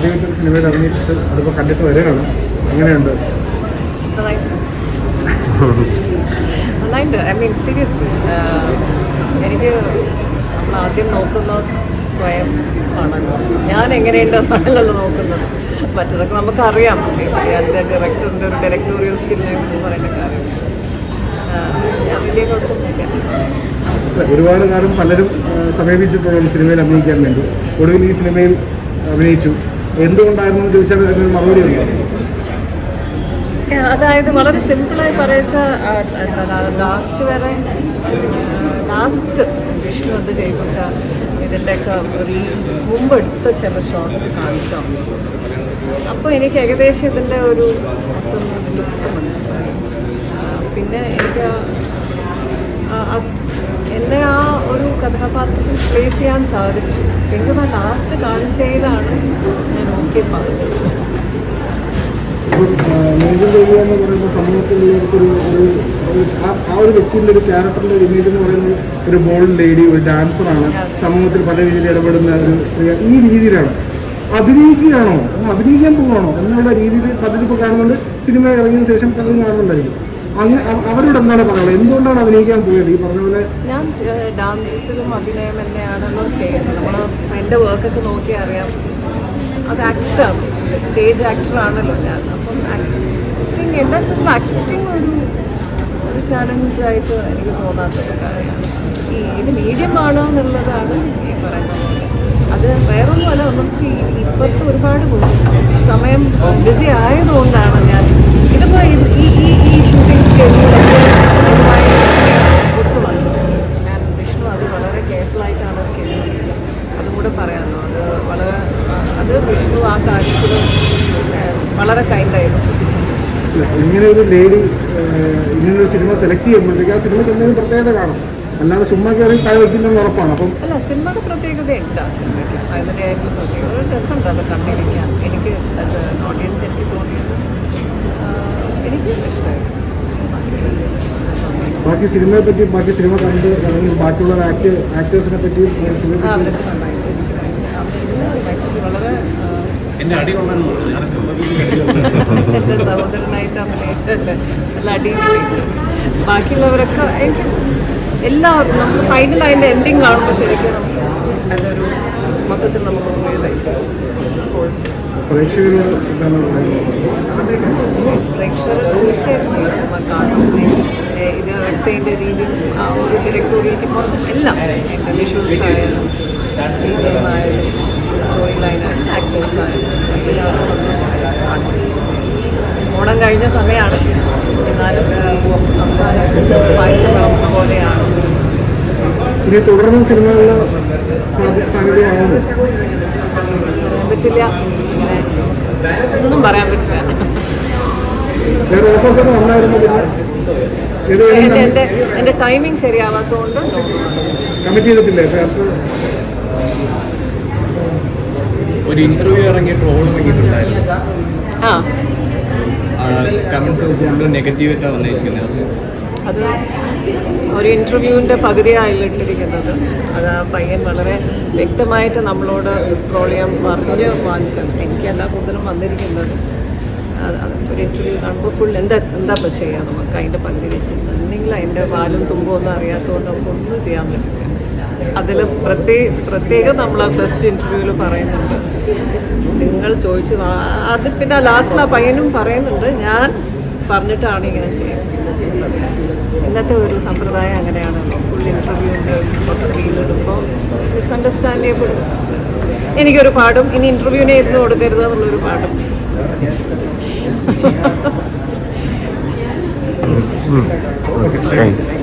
ആദ്യമായിട്ട് സിനിമയിൽ അഭിനയിച്ചിട്ട് അതിപ്പോൾ കണ്ടിട്ട് വരികയാണ്, അങ്ങനെയുണ്ട്? നന്നായിട്ട്. ഐ മീൻ സീരിയസ്ലി എനിക്ക് നമ്മൾ ആദ്യം നോക്കുന്നത് സ്വയം ആണ്. ഞാൻ എങ്ങനെയുണ്ടെന്നാണല്ലോ നോക്കുന്നത്. മറ്റതൊക്കെ നമുക്കറിയാം. അതിൻ്റെ ഡയറക്ടറിൻ്റെ ഒരു ഡയറക്ടോറിയൽ സ്കില്ലിനെ കുറിച്ച് പറയുന്ന കാര്യം ഞാൻ വലിയ കുഴപ്പമൊന്നുമില്ല. ഒരുപാട് കാലം പലരും സമീപിച്ചിട്ടുള്ള സിനിമയിൽ അഭിനയിക്കാൻ വേണ്ടി ഒടുവിൽ ഈ സിനിമയിൽ അഭിനയിച്ചു. എന്തുകൊണ്ടായിരുന്നു ചോദിച്ചാൽ അതിന് മറുപടി ഉണ്ടോ? അതായത് വളരെ സിമ്പിളായി പറയിച്ച ലാസ്റ്റ് വിഷ്ണു എന്ത് ചെയ്യിപ്പിച്ച ഇതിൻ്റെയൊക്കെ ഒരു മുമ്പെടുത്ത ചില ഷോട്ട്സ് കാണിച്ചോ. അപ്പോൾ എനിക്ക് ഏകദേശം ഇതിൻ്റെ ഒരു ലുക്ക് മനസ്സിലായി. പിന്നെ എനിക്ക് എന്നെ ആ ഒരു കഥാപാത്രത്തിൽ പ്ലേസ് ചെയ്യാൻ സാധിച്ചു. പിന്നെ ആ ലാസ്റ്റ് കാഴ്ചയിലാണ് ഞാൻ ഓക്കെ പറഞ്ഞത്. മേജർ ദേവിയ എന്ന് പറയുമ്പോൾ സമൂഹത്തിലുള്ളവർക്കൊരു ആ ഒരു വ്യക്തിൻ്റെ ഒരു ക്യാരക്ടറിൻ്റെ ഒരു ഇമേജ് എന്ന് പറയുന്നത് ഒരു ബോൾഡ് ലേഡി, ഒരു ഡാൻസറാണ്, സമൂഹത്തിൽ പല രീതിയിൽ ഇടപെടുന്ന ഒരു സ്ത്രീ. ഈ രീതിയിലാണ് അഭിനയിക്കുകയാണോ, അഭിനയിക്കാൻ പോകണോ എന്നുള്ള രീതിയിൽ പലരും ഇപ്പോൾ കാണുന്നുണ്ട്. സിനിമ ഇറങ്ങിയതിനു ശേഷം പലരും കാണുന്നുണ്ടായിരിക്കും. അങ്ങനെ അവരോട് എന്താണ് പറയുന്നത്? എന്തുകൊണ്ടാണ് അഭിനയിക്കാൻ പോയത്? ഈ പറഞ്ഞ പോലെ ഞാൻ ഡാൻസിലും അഭിനയം തന്നെയാണല്ലോ ചെയ്യുന്നത്. നമ്മൾ എൻ്റെ വർക്കൊക്കെ നോക്കി അറിയാം. അത് ആക്ടർ, സ്റ്റേജ് ആക്ടറാണല്ലോ ഞാൻ. അപ്പം ആക്ടിങ് എല്ലാ ആക്ടിങ് ഒരു ചാലഞ്ചായിട്ട് എനിക്ക് തോന്നാത്തൊരു കാര്യമാണ്. ഇത് മീഡിയമാണോ എന്നുള്ളതാണ് ഈ പറയുന്നത്. അത് വേറൊന്നുമല്ല, നമുക്ക് ഇപ്പോഴത്തെ ഒരുപാട് സമയം ബിസി ആയതുകൊണ്ടാണ് ഞാൻ ഇതിപ്പോൾ ഈ ഷൂട്ടിംഗ് സ്കെഡ്യൂളൊക്കെ ഒത്തു വന്നത്. ഞാൻ വിഷ്ണു അത് വളരെ കെയർഫുള്ളായിട്ടാണ് സ്കെഡ്യൂൾ ചെയ്തത്. അതും കൂടെ പറയാമല്ലോ. അത് വിഷ്ണു ആ കാര്യത്തിൽ വളരെ കൈൻഡായിരുന്നു. ഇങ്ങനെ ഒരു ലേഡി ഇങ്ങനൊരു സിനിമ സെലക്ട് ചെയ്യുമ്പോഴത്തേക്ക് ആ സിനിമയ്ക്ക് എന്തെങ്കിലും പ്രത്യേകത കാണും, അല്ലാതെ ചുമ്മാ കയറി താഴെ വയ്ക്കില്ലെന്ന് ഉറപ്പാണ്. അപ്പം അല്ല, സിനിമയുടെ പ്രത്യേകതയുണ്ട്. ആ സിനിമയ്ക്ക് അതിൻ്റെതായിട്ടുള്ള പ്രത്യേകത ഒരു രസമുണ്ട് അത് കണ്ടിരിക്കാൻ. എനിക്ക് ആസ് എ ഓഡിയൻസ് എനിക്ക് തോന്നിയത് എനിക്ക് ഇഷ്ടമായി. ബാക്കി സിനിമയെ പറ്റി, ബാക്കി സിനിമ കണ്ട് അല്ലെങ്കിൽ ബാക്കിയുള്ള ആക്ടേഴ്സിനെ പറ്റി വളരെ എൻ്റെ സഹോദരനായിട്ട് അഭിനയിച്ചല്ലേ നല്ല അടിപൊളി. ബാക്കിയുള്ളവരൊക്കെ എനിക്ക് എല്ലാവരും നമുക്ക് ഫൈനൽ അതിൻ്റെ എൻഡിങ് കാണുമ്പോൾ ശരിക്കും അതൊരു മൊത്തത്തിൽ നമുക്ക് റിയലൈസ് പ്രേക്ഷകരോട് പ്രേക്ഷകർ തീർച്ചയായിട്ടും ഈ സിനിമ കാണും. ഇത് എടുത്തതിൻ്റെ രീതിയിൽ ആ ഒരു ഡയറക്ടോറിയൽ മൊത്തം എല്ലാം എൻ്റെ വിഷ്വൽസ് ആയാലും ആയാലും സ്റ്റോറി ലൈനായാലും ആക്ടേഴ്സ് ആയാലും എല്ലാവരും ഓണം കഴിഞ്ഞ സമയമാണ്. എന്നാലും അവസാനം പായസം വിളമ്പുന്ന പോലെയാണ്. ഇനി തുടർന്ന് സിനിമകളിൽ സാധ്യതയാകുന്നു പറ്റില്ല, ഇങ്ങനെ ഒന്നും പറയാൻ പറ്റില്ല. എൻ്റെ ടൈമിങ് ശരിയാവാത്തതുകൊണ്ട് കമ്മിറ്റ് ചെയ്തിട്ടില്ലേ? ഒരു ഇന്റർവ്യൂ ഇറങ്ങിയ ട്രോൾ ഇറങ്ങിയിട്ടുണ്ടായിരുന്നു. കമന്റ്സ് കൊണ്ട് നെഗറ്റീവായിട്ടാണ് വന്നിരിക്കുന്നത്. അത് ഒരു ഇൻ്റർവ്യൂവിൻ്റെ പകുതിയായിട്ടിരിക്കുന്നത്. അത് ആ പയ്യൻ വളരെ വ്യക്തമായിട്ട് നമ്മളോട് ട്രോൾ ചെയ്യാൻ പറഞ്ഞ് വാങ്ങിച്ചാണ്. എനിക്കല്ല കൂടുതലും വന്നിരിക്കുന്നത്. ഒരു ഇൻ്റർവ്യൂ കാണുമ്പോൾ ഫുൾ എന്താ ചെയ്യാം നമുക്ക് അതിൻ്റെ പകുതി വെച്ച്. എന്തെങ്കിലും അതിൻ്റെ പാലും തുമ്പൊന്നും അറിയാത്തതുകൊണ്ട് നമുക്കൊന്നും ചെയ്യാൻ പറ്റില്ല. അതിൽ പ്രത്യേകം നമ്മൾ ആ ഫസ്റ്റ് ഇൻ്റർവ്യൂവിൽ പറയുന്നുണ്ട്, നിങ്ങൾ ചോദിച്ചു അത്. പിന്നെ ലാസ്റ്റിൽ ആ പയ്യനും പറയുന്നുണ്ട്, ഞാൻ പറഞ്ഞിട്ടാണ് ഇങ്ങനെ ചെയ്യുന്നത്. ഇന്നത്തെ ഒരു സമ്പ്രദായം അങ്ങനെയാണല്ലോ. ഫുൾ ഇൻ്റർവ്യൂവിൻ്റെ കുറച്ച് റീലിടുമ്പോൾ മിസ്അണ്ടർസ്റ്റാൻഡ് ചെയ്യപ്പെടും. എനിക്കൊരു പാടും, ഇനി ഇൻ്റർവ്യൂവിനെ ഇരുന്ന് കൊടുക്കരുത് എന്നുള്ളൊരു പാടും. Okay.